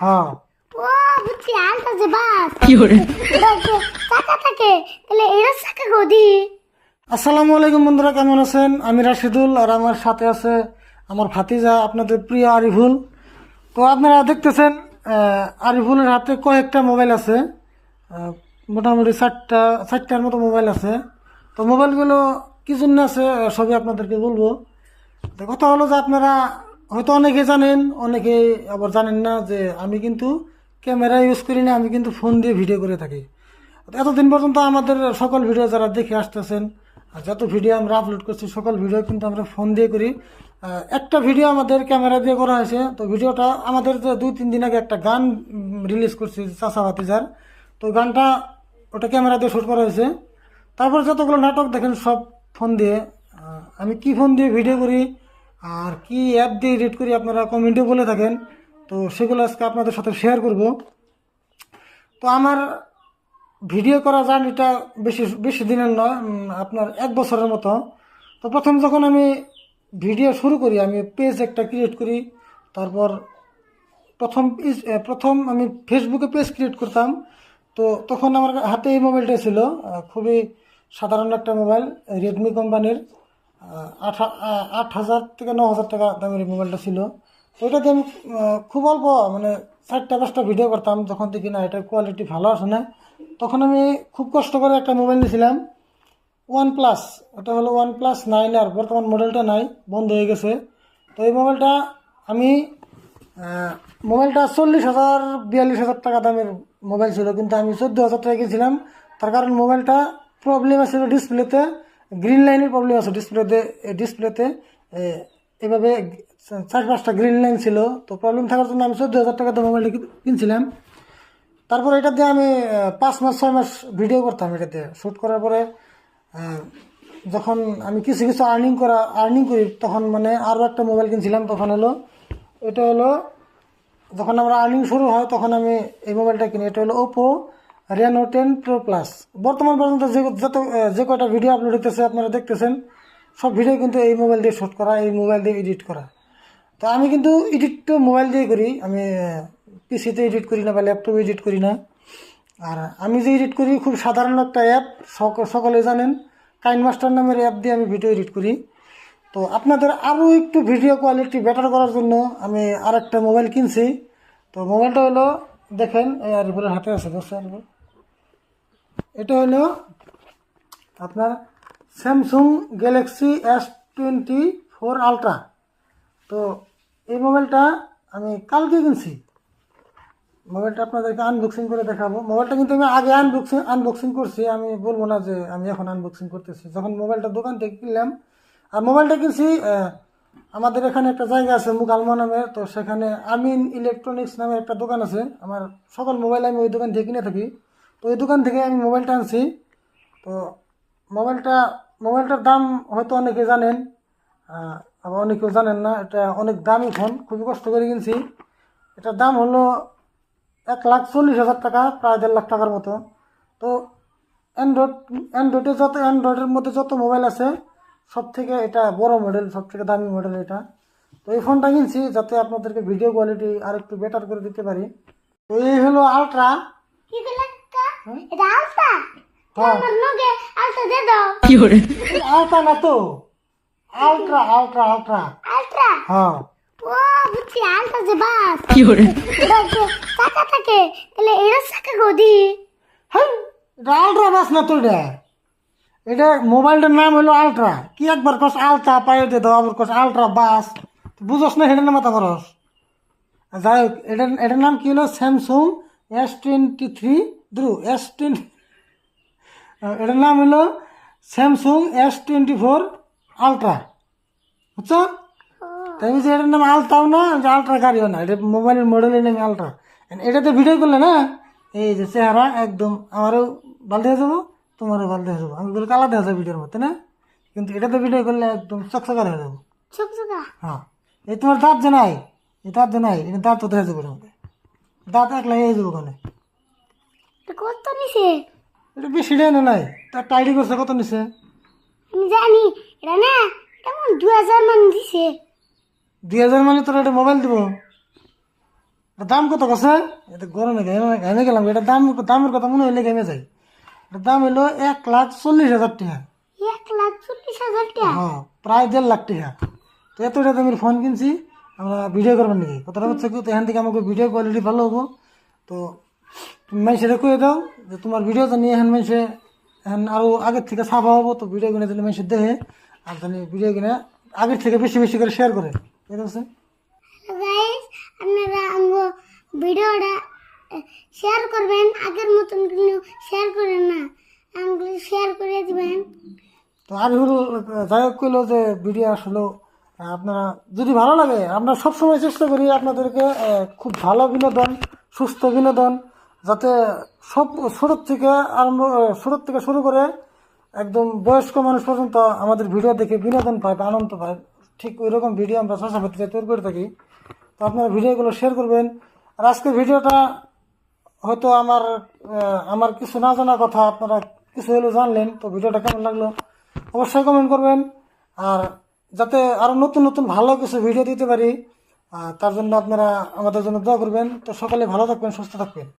হ্যাঁ। ও বুঝছি আলটা যে বাস এটা যে চাকা থাকে তাহলে এর চাকা গদি। আসসালামু আলাইকুম বন্ধুরা, কেমন আছেন? আমি রাশিদুল, আর আমার সাথে আছে আমার ভাতিজা আপনাদের প্রিয় আরিফুল। তো আপনারা দেখতেছেন আরিফুলের হাতে কয়েকটা মোবাইল আছে, মোটামুটি চারটার মতো মোবাইল আছে। তো মোবাইলগুলো কি জন্য আছে সবই আপনাদেরকে বলবো। তো কথা হলো যে আপনারা হয়তো অনেকে জানেন, অনেকে আবার জানেন না যে আমি কিন্তু ক্যামেরা ইউজ করি না, আমি কিন্তু ফোন দিয়ে ভিডিও করে থাকি। এতদিন পর্যন্ত আমাদের সকল ভিডিও যারা দেখে আসতেছেন, আর যত ভিডিও আমরা আপলোড করছি সকল ভিডিও কিন্তু আমরা ফোন দিয়ে করি। একটা ভিডিও আমাদের ক্যামেরা দিয়ে করা হয়েছে। তো ভিডিওটা আমাদের যে 2-3 দিন আগে একটা গান রিলিজ করছি চাচা ভাতিজার, তো গানটা ওটা ক্যামেরা দিয়ে শ্যুট করা হয়েছে। তারপর যতগুলো নাটক দেখেন সব ফোন দিয়ে। আমি কি ফোন দিয়ে ভিডিও করি আর কি অ্যাপ দিয়ে এডিট করি আপনারা কমেন্টে বলে থাকেন, তো সেগুলো আজকে আপনাদের সাথে শেয়ার করব। তো আমার ভিডিও করা জার্নিটা বেশি বেশি দিনের নয়, আপনার 1 বছরের মতো। তো প্রথম যখন আমি ভিডিও শুরু করি, আমি পেজ একটা ক্রিয়েট করি। তারপর প্রথম আমি ফেসবুকে পেজ ক্রিয়েট করতাম। তো তখন আমার হাতে এই মোবাইলটা ছিল, খুবই সাধারণ একটা মোবাইল, রেডমি কোম্পানির। 8,000 থেকে 9,000 টাকা দামের এই মোবাইলটা ছিল। তো ওইটাতে আমি খুব অল্প, মানে 4টা 5টা ভিডিও করতাম। যখন দেখি না এটার কোয়ালিটি ভালো আসে না, তখন আমি খুব কষ্ট করে একটা মোবাইল নিয়েছিলাম, OnePlus। ওটা হলো OnePlus 9, আর বর্তমান মডেলটা নাই, বন্ধ হয়ে গেছে। তো এই মোবাইলটা আমি মোবাইলটা 40,000 42,000 টাকা দামের মোবাইল ছিল, কিন্তু আমি 14,000 টাকা কিনছিলাম। তার কারণ মোবাইলটা প্রবলেম আছে ডিসপ্লেতে, গ্রিন লাইনের প্রবলেম আছে ডিসপ্লেতে এভাবে 4-5টা গ্রিন লাইন ছিল। তো প্রবলেম থাকার জন্য আমি 14,000 টাকাতে মোবাইলটা কিনছিলাম। তারপর এটা দিয়ে আমি 5 মাস 6 মাস ভিডিও করতাম। এটাতে শ্যুট করার পরে যখন আমি কিছু কিছু আর্নিং করি, তখন মানে আরও একটা মোবাইল কিনছিলাম। তখন হলো এটা হলো, যখন আমার আর্নিং শুরু হয় তখন আমি এই মোবাইলটা কিনি। এটা হলো ওপো Reno 10 Pro Plus। বর্তমান পর্যন্ত যে কয়টা ভিডিও আপলোড হতেছে আপনারা দেখতেছেন, সব ভিডিও কিন্তু এই মোবাইল দিয়ে শ্যুট করা, এই মোবাইল দিয়ে এডিট করা। তো আমি কিন্তু এডিটটা মোবাইল দিয়ে করি, আমি পিসিতে এডিট করি না বা ল্যাপটপে এডিট করি না। আর আমি যে এডিট করি খুব সাধারণ একটা অ্যাপ, সকলে জানেন, কাইনমাস্টার নামের অ্যাপ দিয়ে আমি ভিডিও এডিট করি। তো আপনাদের আরও একটু ভিডিও কোয়ালিটি বেটার করার জন্য আমি আরেকটা মোবাইল কিনছি। তো মোবাইলটা হলো, দেখেন এই আরিফুলের হাতে আছে, বুঝছেন? এটা হলো আপনার স্যামসুং গ্যালাক্সি S24 আলট্রা। তো এই মোবাইলটা আমি কালকে কিনছি। মোবাইলটা আপনাদেরকে আনবক্সিং করে দেখাবো। মোবাইলটা কিন্তু আমি আগে আনবক্সিং করছি, আমি বলবো না যে আমি এখন আনবক্সিং করতেছি। যখন মোবাইলটা দোকান থেকে কিনলাম, আর মোবাইলটা কিনছি আমাদের এখানে একটা জায়গা আছে মুকালমা নামে, তো সেখানে আমিন ইলেকট্রনিক্স নামে একটা দোকান আছে। আমার সকল মোবাইল আমি ওই দোকান থেকে কিনে থাকি। তো ওই দোকান থেকে আমি মোবাইলটা আনছি। তো মোবাইলটার দাম হয়তো অনেকে জানেন, আবার অনেকেও জানেন না। এটা অনেক দামি ফোন, খুবই কষ্ট করে কিনছি। এটার দাম হলো 1,40,000 টাকা, প্রায় 1.5 লাখ টাকার মতো। তো অ্যান্ড্রয়েডের মধ্যে যত মোবাইল আছে সব থেকে এটা বড় মডেল, সব থেকে দামি মডেল এটা। তো এই ফোনটা কিনছি যাতে আপনাদেরকে ভিডিও কোয়ালিটি আর একটু বেটার করে দিতে পারি। তো এই হলো আলট্রা। কি করলে এটা আলটা? হ্যাঁ, আমার নগে আলটা দে দাও। আলট্রা না তো, আলট্রা আলট্রা আলট্রা। আলট্রা? হ্যাঁ। ও বুঝছি আলটা যে বাস এটা যে চাকা থাকে তাহলে এর চাকা গদি। হ্যাঁ, এটা আলট্রা বাস না তো, এটা মোবাইলটার নাম হলো আলট্রা। কি একবার কস আলট্রা পাইয়ে দে দাও, আবার কস আলট্রা বাস, বুঝস না? হেডের মাথা খরচ। যাই হোক, এটার নাম কি হলো স্যামসুং S23 S20। এটার নাম হলো স্যামসুং S24 আলট্রা, বুঝছো? তাই বুঝছি এটার নাম আলট্রাও না, আলট্রা গাড়িও না, এটা মোবাইলের মডেলের নাম আলট্রা। এটাতে ভিডিও করলে না, এই যে চেহারা একদম আমারও বালতি হয়ে যাবো, তোমারও বালতি হয়ে যাবো। আমি বলি কালা দেখা যাবে ভিডিওর মধ্যে না, কিন্তু এটাতে ভিডিও করলে একদম চকচকা হয়ে যাবো। চকচকা? হ্যাঁ। এই তোমার দাঁত যে নাই, এই দাঁত যে নাই, এটা দাঁত তো দেখা যাবে মধ্যে, দাঁত একলা হয়ে যাবো ওখানে। এটা কত নিছে? এটা বেশি দেয় না, নাই তার টাইডি করছে। কত নিছে? আমি জানি এটা না, কেমন 2,000 মান দিছে। 2,000 মানে তোর একটা মোবাইল দিব? এটার দাম কত কছে? এটা গরমে ঘেমে গেলাম, এটা দামের কথা মনে হইলে ঘেমে যাই। এটার দাম হইলো 1,40,000 টাকা। 1,40,000 টাকা? হ্যাঁ, প্রায় 1.5 লাখ টাকা। তো এতটা দামের ফোন কিনছি আমরা ভিডিও করবেন নাকি, কথাটা হচ্ছে কি, তো এখান থেকে আমাকে ভিডিও কোয়ালিটি ভালো হবো। তো তুমি মানুষের কয়ে দাও যে তোমার ভিডিওটা নিয়ে এখন মানুষে এখন আরও আগের থেকে ছাপা হবো, তো ভিডিও কিনে দিলে মানুষের দেখে আর জানি ভিডিও কিনে আগের থেকে বেশি বেশি করে শেয়ার করে, ঠিক আছে? গাইস, আপনারা আমগো ভিডিওটা শেয়ার করবেন, আগের মতন কিন্তু শেয়ার করেন না, আমগুলো শেয়ার করে দিবেন। তো আমি হলো যাই হোক কইলো যে ভিডিও আসলে আপনারা যদি ভালো লাগে, আমরা সবসময় চেষ্টা করি আপনাদেরকে খুব ভালো বিনোদন, সুস্থ বিনোদন, যাতে সব ছোটোর থেকে ছোটোর থেকে শুরু করে একদম বয়স্ক মানুষ পর্যন্ত আমাদের ভিডিও দেখে বিনোদন পায় বা আনন্দ পায়, ঠিক ওই রকম ভিডিও আমরা সবসময় তৈরি করে থাকি। তো আপনারা ভিডিওগুলো শেয়ার করবেন। আর আজকের ভিডিওটা হয়তো আমার কিছু না জানা কথা আপনারা কিছু হলেও জানলেন, তো ভিডিওটা কেমন লাগলো অবশ্যই কমেন্ট করবেন। আর যাতে আরো নতুন নতুন ভালো কিছু ভিডিও দিতে পারি, তার জন্য আপনারা আমাদের জন্য দোয়া করবেন। তো সকালে ভালো থাকবেন, সুস্থ থাকবেন।